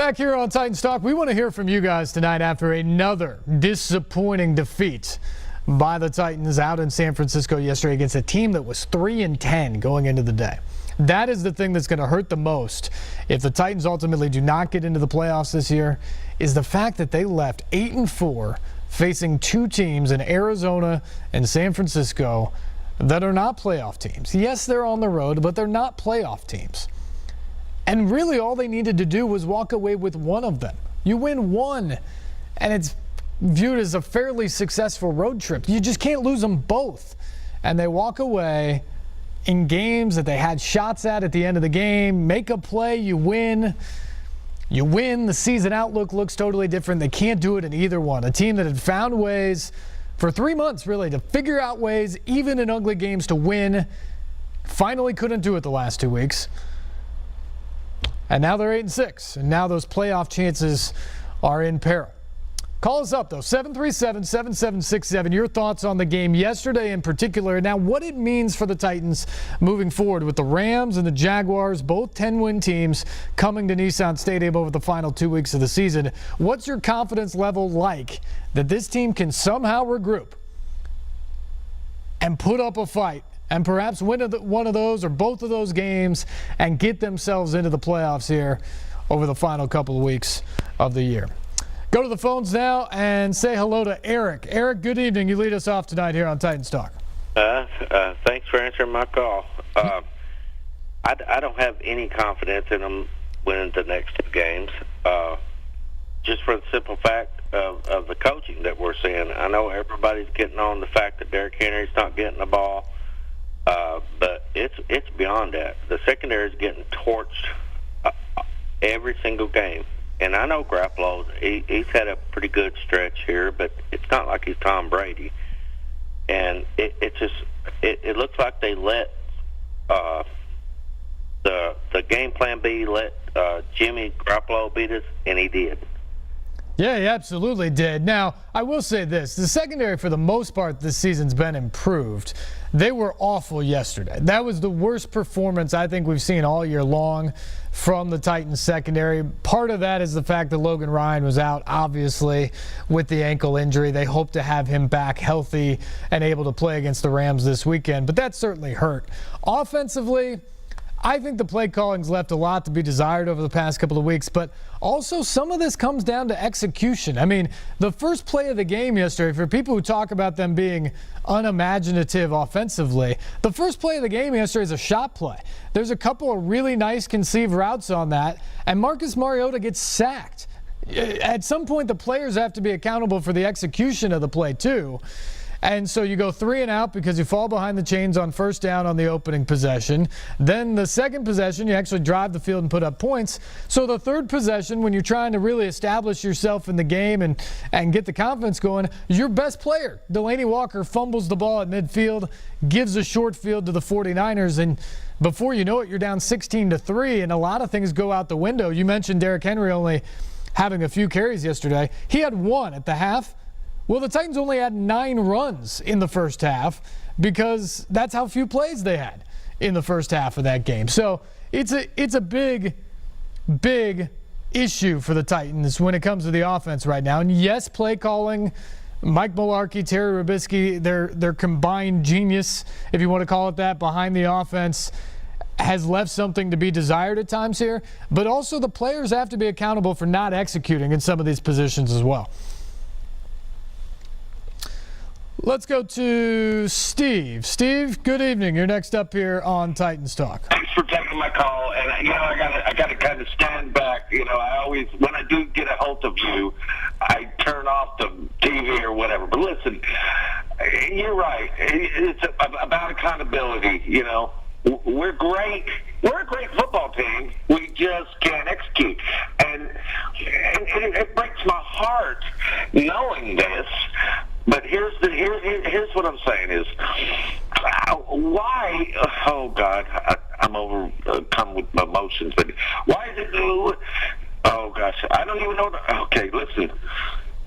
Back here on Titans Talk, we want to hear from you guys tonight after another disappointing defeat by the Titans out in San Francisco yesterday against a team that was 3-10 going into the day. That is the thing that's going to hurt the most if the Titans ultimately do not get into the playoffs this year, is the fact that they left 8-4 facing two teams in Arizona and San Francisco that are not playoff teams. Yes, they're on the road, but they're not playoff teams. And really all they needed to do was walk away with one of them. You win one, and it's viewed as a fairly successful road trip. You just can't lose them both. And they walk away in games that they had shots at the end of the game. Make a play, you win. You win, the season outlook looks totally different. They can't do it in either one. A team that had found ways for 3 months, really, to figure out ways, even in ugly games, to win, finally couldn't do it the last 2 weeks. And now they're 8-6, and now those playoff chances are in peril. Call us up, though, 737-7767. Your thoughts on the game yesterday in particular. Now, what it means for the Titans moving forward with the Rams and the Jaguars, both 10-win teams, coming to Nissan Stadium over the final 2 weeks of the season. What's your confidence level like that this team can somehow regroup and put up a fight and perhaps win one of those or both of those games and get themselves into the playoffs here over the final couple of weeks of the year? Go to the phones now and say hello to Eric. Eric, good evening. You lead us off tonight here on Titans Talk. Thanks for answering my call. I don't have any confidence in them winning the next two games, just for the simple fact of the coaching that we're seeing. I know everybody's getting on the fact that Derrick Henry's not getting the ball, but it's beyond that. The secondary is getting torched every single game. And I know Garoppolo, he's had a pretty good stretch here, but it's not like he's Tom Brady. And it looks like they let the game plan B let Jimmy Garoppolo beat us, and he did. Yeah, he absolutely did. Now, I will say this. The secondary, for the most part, this season's been improved. They were awful yesterday. That was the worst performance I think we've seen all year long from the Titans secondary. Part of that is the fact that Logan Ryan was out, obviously, with the ankle injury. They hope to have him back healthy and able to play against the Rams this weekend, but that certainly hurt. Offensively, I think the play calling's left a lot to be desired over the past couple of weeks, but also some of this comes down to execution. I mean, the first play of the game yesterday, for people who talk about them being unimaginative offensively, the first play of the game yesterday is a shot play. There's a couple of really nice conceived routes on that, and Marcus Mariota gets sacked. At some point, the players have to be accountable for the execution of the play, too. And so you go 3 and out because you fall behind the chains on first down on the opening possession. Then the second possession, you actually drive the field and put up points. So the third possession, when you're trying to really establish yourself in the game and get the confidence going, your best player, Delanie Walker, fumbles the ball at midfield, gives a short field to the 49ers, and before you know it, you're down 16-3, and a lot of things go out the window. You mentioned Derrick Henry only having a few carries yesterday. He had 1 at the half. Well, the Titans only had 9 runs in the first half because that's how few plays they had in the first half of that game. So it's a big issue for the Titans when it comes to the offense right now. And yes, play calling, Mike Mularkey, Terry Robisky, their combined genius, if you want to call it that, behind the offense has left something to be desired at times here. But also the players have to be accountable for not executing in some of these positions as well. Let's go to Steve. Steve, good evening. You're next up here on Titans Talk. Thanks for taking my call. And I got to kind of stand back. I always, when I do get a hold of you, I turn off the TV or whatever. But listen, you're right. It's about accountability. We're great. We're a great football team. We just can't execute. And it breaks my heart knowing this. But here's what I'm saying is, why? Oh God, I'm overcome with emotions. But why is it? Oh gosh, I don't even know. Okay, listen,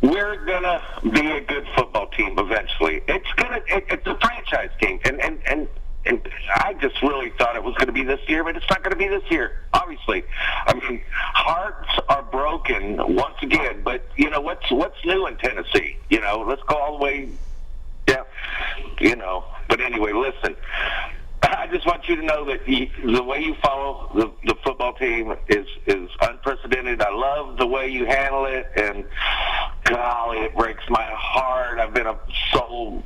we're gonna be a good football team eventually. It's a franchise team, and I just really thought it was going to be this year, but it's not going to be this year. Obviously, I mean, hearts are broken. broken once again. But you know what's new in Tennessee? You know, let's go all the way down. You know, but anyway, listen. I just want you to know that the way you follow the football team is unprecedented. I love the way you handle it, and golly, it breaks my heart. I've been a soul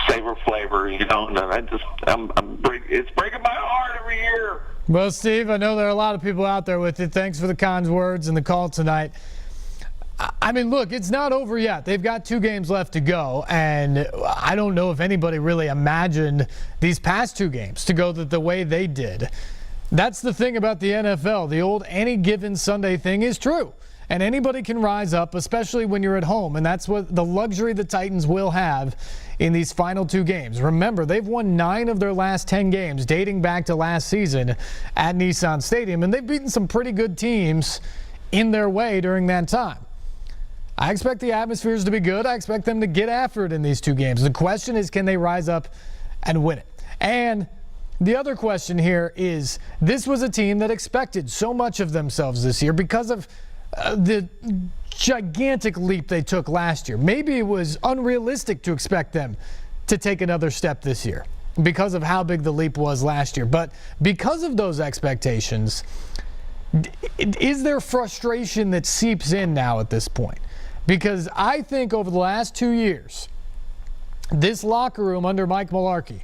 saver flavor, you know, and it's breaking my heart every year. Well, Steve, I know there are a lot of people out there with you. Thanks for the kind words and the call tonight. I mean, look, it's not over yet. They've got 2 games left to go, and I don't know if anybody really imagined these past 2 games to go the way they did. That's the thing about the NFL. The old any given Sunday thing is true, and anybody can rise up, especially when you're at home, and that's what the luxury the Titans will have in these final 2 games. Remember, they've won 9 of their last 10 games dating back to last season at Nissan Stadium, and they've beaten some pretty good teams in their way during that time. I expect the atmospheres to be good. I expect them to get after it in these 2 games. The question is, can they rise up and win it? And the other question here is, this was a team that expected so much of themselves this year because of the gigantic leap they took last year. Maybe it was unrealistic to expect them to take another step this year because of how big the leap was last year. But because of those expectations, is there frustration that seeps in now at this point? Because I think over the last 2 years, this locker room under Mike Mularkey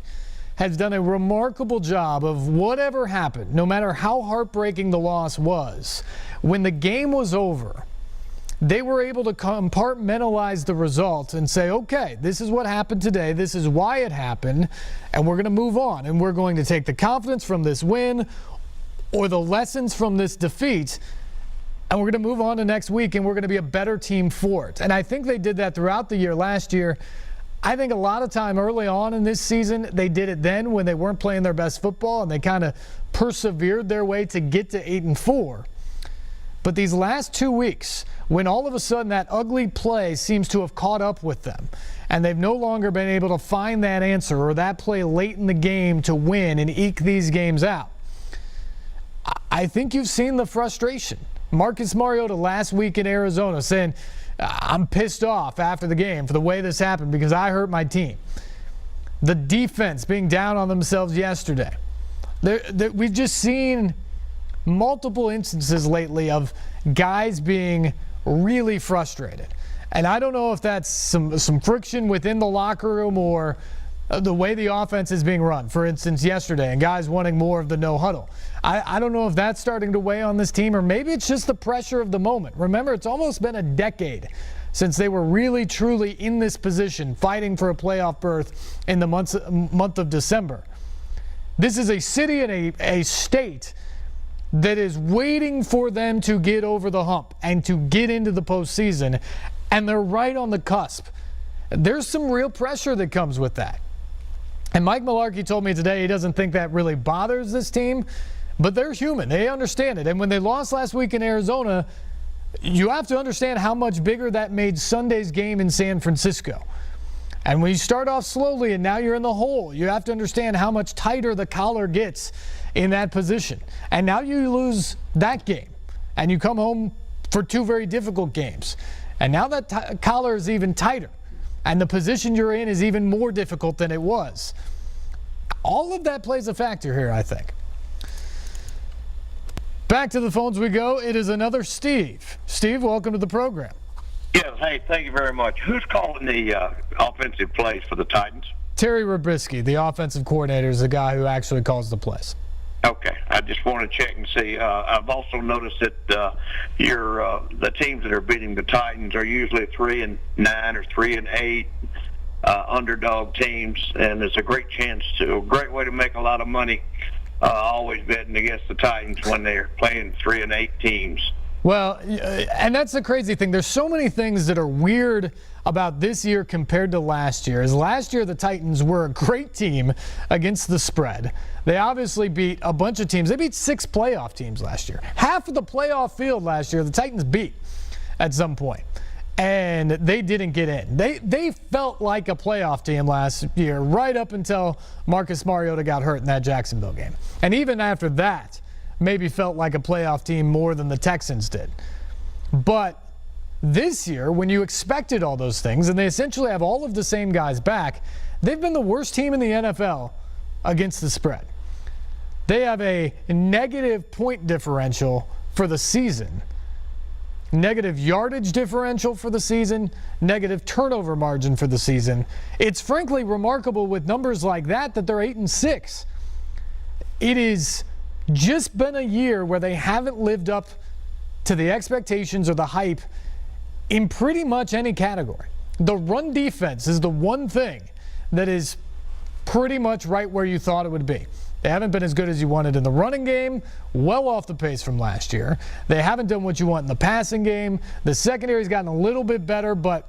has done a remarkable job of whatever happened, no matter how heartbreaking the loss was. When the game was over, they were able to compartmentalize the result and say, okay, this is what happened today, this is why it happened, and we're going to move on. And we're going to take the confidence from this win or the lessons from this defeat, and we're going to move on to next week, and we're going to be a better team for it. And I think they did that throughout the year. Last year, I think a lot of time early on in this season, they did it then when they weren't playing their best football, and they kind of persevered their way to get to 8-4. But these last 2 weeks, when all of a sudden that ugly play seems to have caught up with them, and they've no longer been able to find that answer or that play late in the game to win and eke these games out, I think you've seen the frustration. Marcus Mariota last week in Arizona saying, I'm pissed off after the game for the way this happened because I hurt my team. The defense being down on themselves yesterday. We've just seen multiple instances lately of guys being really frustrated. And I don't know if that's some friction within the locker room or the way the offense is being run, for instance, yesterday, and guys wanting more of the no huddle. I don't know if that's starting to weigh on this team, or maybe it's just the pressure of the moment. Remember, it's almost been a decade since they were really, truly in this position, fighting for a playoff berth in the month of December. This is a city and a state that is waiting for them to get over the hump and to get into the postseason, and they're right on the cusp. There's some real pressure that comes with that. And Mike Mularkey told me today he doesn't think that really bothers this team, but they're human. They understand it. And when they lost last week in Arizona, you have to understand how much bigger that made Sunday's game in San Francisco. And when you start off slowly and now you're in the hole, you have to understand how much tighter the collar gets in that position. And now you lose that game, and you come home for 2 very difficult games. And now that collar is even tighter, and the position you're in is even more difficult than it was. All of that plays a factor here, I think. Back to the phones we go. It is another Steve. Steve, welcome to the program. Yeah, hey, thank you very much. Who's calling the offensive plays for the Titans? Terry Robisky, the offensive coordinator, is the guy who actually calls the plays. Okay, I just want to check and see. I've also noticed that the teams that are beating the Titans are usually 3-9 or 3-8 underdog teams, and it's a great way to make a lot of money. Always betting against the Titans when they're playing 3-8 teams. Well, and that's the crazy thing. There's so many things that are weird about this year compared to last year. As last year, the Titans were a great team against the spread. They obviously beat a bunch of teams. They beat 6 playoff teams last year. Half of the playoff field last year, the Titans beat at some point. And they didn't get in. They felt like a playoff team last year, right up until Marcus Mariota got hurt in that Jacksonville game. And even after that, maybe felt like a playoff team more than the Texans did. But this year, when you expected all those things, and they essentially have all of the same guys back, they've been the worst team in the NFL against the spread. They have a negative point differential for the season, negative yardage differential for the season, negative turnover margin for the season. It's frankly remarkable with numbers like that they're 8-6. It has just been a year where they haven't lived up to the expectations or the hype in pretty much any category. The run defense is the one thing that is pretty much right where you thought it would be. They haven't been as good as you wanted in the running game, well off the pace from last year. They haven't done what you want in the passing game. The secondary's gotten a little bit better, but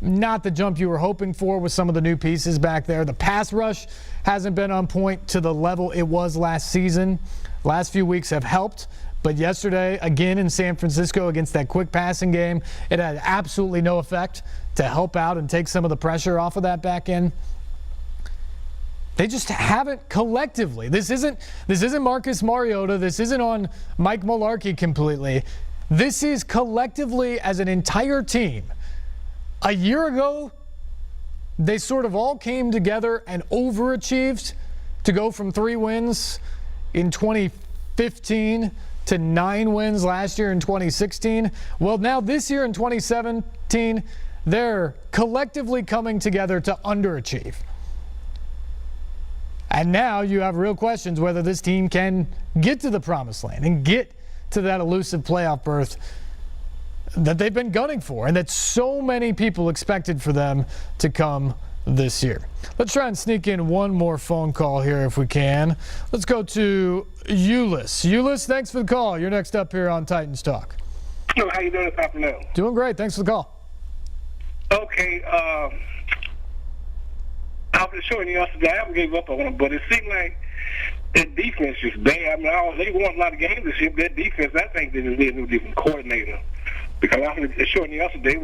not the jump you were hoping for with some of the new pieces back there. The pass rush hasn't been on point to the level it was last season. Last few weeks have helped, but yesterday, again in San Francisco against that quick passing game, it had absolutely no effect to help out and take some of the pressure off of that back end. They just haven't collectively. This isn't Marcus Mariota. This isn't on Mike Mularkey completely. This is collectively as an entire team. A year ago, they sort of all came together and overachieved to go from 3 wins in 2015 to 9 wins last year in 2016. Well, now this year in 2017, they're collectively coming together to underachieve. And now you have real questions whether this team can get to the promised land and get to that elusive playoff berth that they've been gunning for and that so many people expected for them to come this year. Let's try and sneak in one more phone call here if we can. Let's go to Ulyss. Ulyss, thanks for the call. You're next up here on Titans Talk. Hello, how you doing this afternoon? Doing great. Thanks for the call. Okay, I was showing you yesterday. I haven't gave up on them, but it seemed like their defense is bad. I mean, they won a lot of games this year, but their defense, I think they just need a new defense coordinator. Because I was showing you yesterday,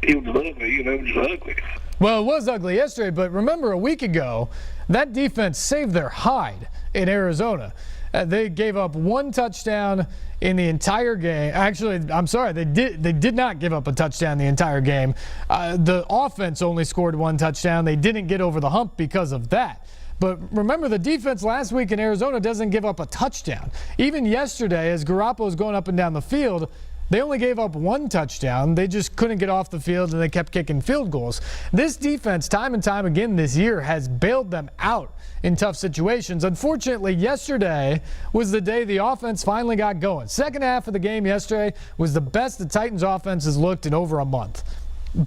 it was ugly. You know, it was ugly. Well, it was ugly yesterday, but remember a week ago, that defense saved their hide in Arizona. They gave up 1 touchdown in the entire game. Actually, I'm sorry, they did not give up a touchdown the entire game. The offense only scored 1 touchdown. They didn't get over the hump because of that. But remember, the defense last week in Arizona doesn't give up a touchdown. Even yesterday, as Garoppolo's going up and down the field, they only gave up 1 touchdown. They just couldn't get off the field, and they kept kicking field goals. This defense, time and time again this year, has bailed them out in tough situations. Unfortunately, yesterday was the day the offense finally got going. Second half of the game yesterday was the best the Titans offense has looked in over a month.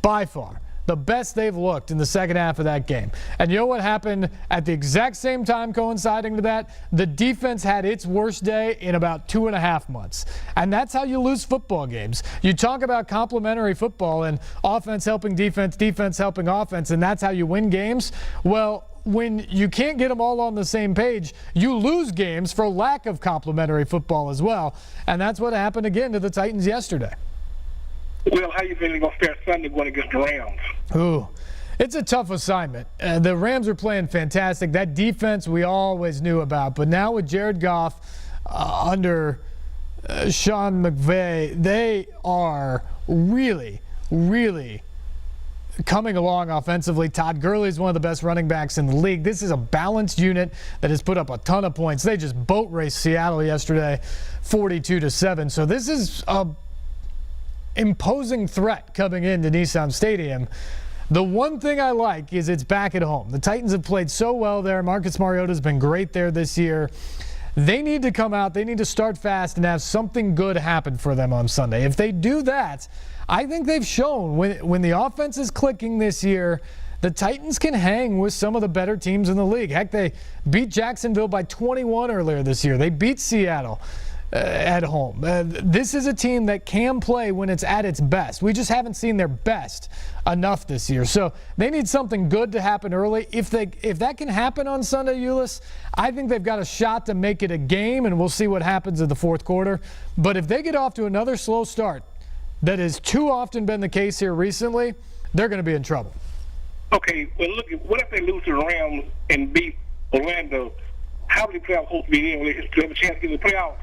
By far. The best they've looked in the second half of that game. And you know what happened at the exact same time coinciding to that? The defense had its worst day in about 2.5 months. And that's how you lose football games. You talk about complementary football and offense helping defense, defense helping offense, and that's how you win games. Well, when you can't get them all on the same page, you lose games for lack of complementary football as well. And that's what happened again to the Titans yesterday. Well, how you feeling going to fare Sunday going against the Rams? Ooh, it's a tough assignment. The Rams are playing fantastic. That defense we always knew about. But now with Jared Goff under Sean McVay, they are really, really coming along offensively. Todd Gurley is one of the best running backs in the league. This is a balanced unit that has put up a ton of points. They just boat raced Seattle yesterday 42-7. So this is a imposing threat coming into Nissan Stadium. The one thing I like is it's back at home. The Titans have played so well there. Marcus Mariota has been great there this year. They need to come out. They need to start fast and have something good happen for them on Sunday. If they do that, I think they've shown when the offense is clicking this year, the Titans can hang with some of the better teams in the league. Heck, they beat Jacksonville by 21 earlier this year. They beat Seattle at home. This is a team that can play when it's at its best. We just haven't seen their best enough this year. So they need something good to happen early. If that can happen on Sunday, Ulyss, I think they've got a shot to make it a game, and we'll see what happens in the fourth quarter. But if they get off to another slow start, that has too often been the case here recently, they're going to be in trouble. Okay, well, look, what if they lose to the Rams and beat Orlando? How many playoff hopes be in? Will they have a chance to get in the playoffs?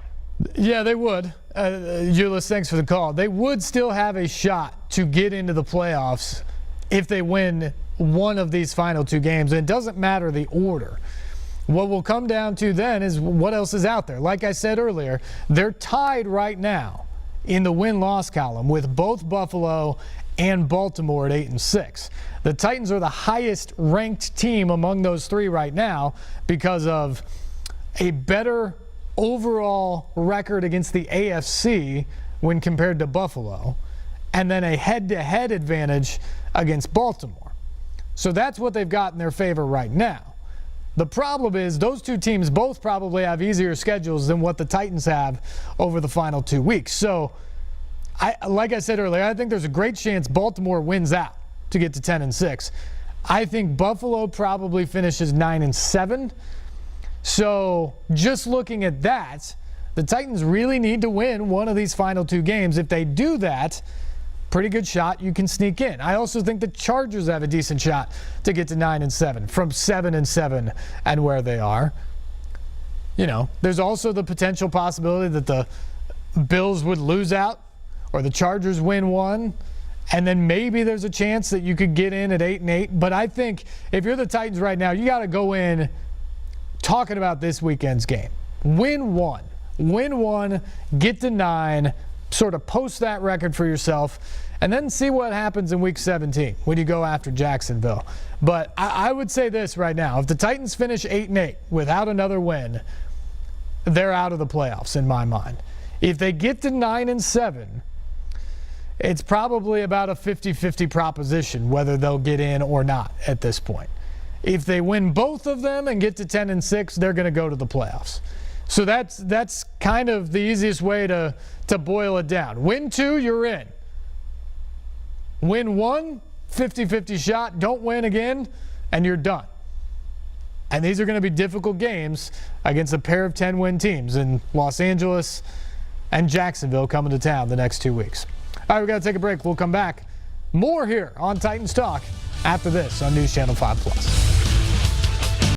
Yeah, they would. Ulyss, thanks for the call. They would still have a shot to get into the playoffs if they win one of these final two games. And it doesn't matter the order. What will come down to then is what else is out there. Like I said earlier, they're tied right now in the win-loss column with both Buffalo and Baltimore at 8-6. The Titans are the highest ranked team among those three right now because of a better overall record against the AFC when compared to Buffalo, and then a head-to-head advantage against Baltimore. So that's what they've got in their favor right now. The problem is those two teams both probably have easier schedules than what the Titans have over the final 2 weeks. So, like I said earlier, I think there's a great chance Baltimore wins out to get to 10-6. I think Buffalo probably finishes 9-7. So, just looking at that, the Titans really need to win one of these final two games. If they do that, pretty good shot you can sneak in. I also think the Chargers have a decent shot to get to 9-7 from 7-7 and where they are. You know, there's also the potential possibility that the Bills would lose out or the Chargers win one, and then maybe there's a chance that you could get in at 8-8. But I think if you're the Titans right now, you got to go in talking about this weekend's game. Win one, get to 9, sort of post that record for yourself, and then see what happens in Week 17 when you go after Jacksonville. But I would say this right now. If the Titans finish 8-8 without another win, they're out of the playoffs in my mind. If they get to 9-7, it's probably about a 50-50 proposition whether they'll get in or not at this point. If they win both of them and get to 10-6, they're going to go to the playoffs. So that's kind of the easiest way to boil it down. Win 2, you're in. Win 1, 50-50 shot. Don't win again, and you're done. And these are going to be difficult games against a pair of 10-win teams in Los Angeles and Jacksonville coming to town the next 2 weeks. All right, we've got to take a break. We'll come back. More here on Titans Talk after this on News Channel 5+.